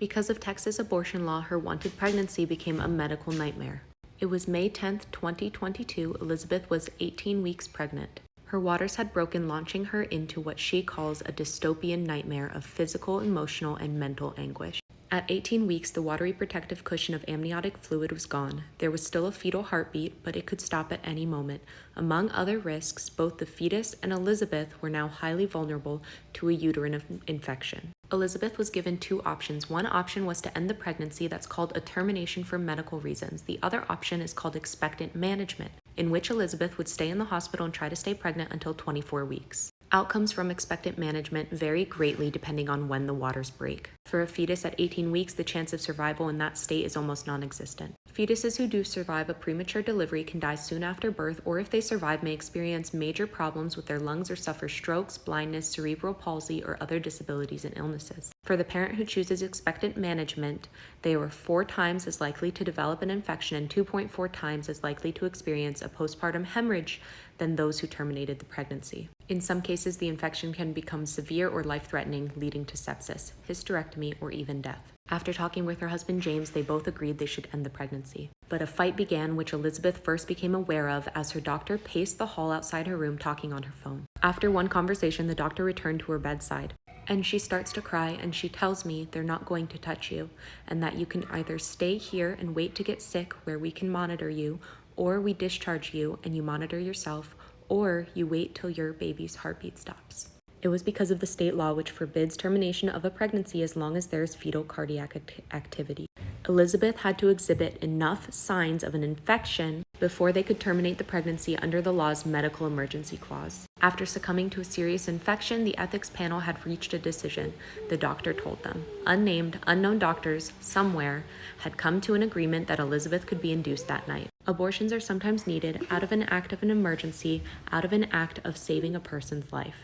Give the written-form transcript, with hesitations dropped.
Because of Texas abortion law, her wanted pregnancy became a medical nightmare. It was May 10, 2022. Elizabeth was 18 weeks pregnant. Her waters had broken, launching her into what she calls a dystopian nightmare of physical, emotional, and mental anguish. At 18 weeks, the watery protective cushion of amniotic fluid was gone. There was still a fetal heartbeat, but it could stop at any moment. Among other risks, both the fetus and Elizabeth were now highly vulnerable to a uterine infection. Elizabeth was given two options. One option was to end the pregnancy, that's called a termination for medical reasons. The other option is called expectant management, in which Elizabeth would stay in the hospital and try to stay pregnant until 24 weeks. Outcomes from expectant management vary greatly depending on when the waters break. For a fetus at 18 weeks, the chance of survival in that state is almost non-existent. Fetuses who do survive a premature delivery can die soon after birth, or if they survive, may experience major problems with their lungs or suffer strokes, blindness, cerebral palsy, or other disabilities and illnesses. For the parent who chooses expectant management, they were 4 times as likely to develop an infection and 2.4 times as likely to experience a postpartum hemorrhage than those who terminated the pregnancy. In some cases, the infection can become severe or life-threatening, leading to sepsis, hysterectomy, or even death. After talking with her husband James, they both agreed they should end the pregnancy. But a fight began, which Elizabeth first became aware of as her doctor paced the hall outside her room talking on her phone. After one conversation, the doctor returned to her bedside, and she starts to cry, and she tells me they're not going to touch you, and that you can either stay here and wait to get sick where we can monitor you, or we discharge you and you monitor yourself, or you wait till your baby's heartbeat stops. It was because of the state law which forbids termination of a pregnancy as long as there is fetal cardiac activity. Elizabeth had to exhibit enough signs of an infection before they could terminate the pregnancy under the law's medical emergency clause. After succumbing to a serious infection, the ethics panel had reached a decision, the doctor told them. Unnamed, unknown doctors, somewhere, had come to an agreement that Elizabeth could be induced that night. Abortions are sometimes needed out of an act of an emergency, out of an act of saving a person's life.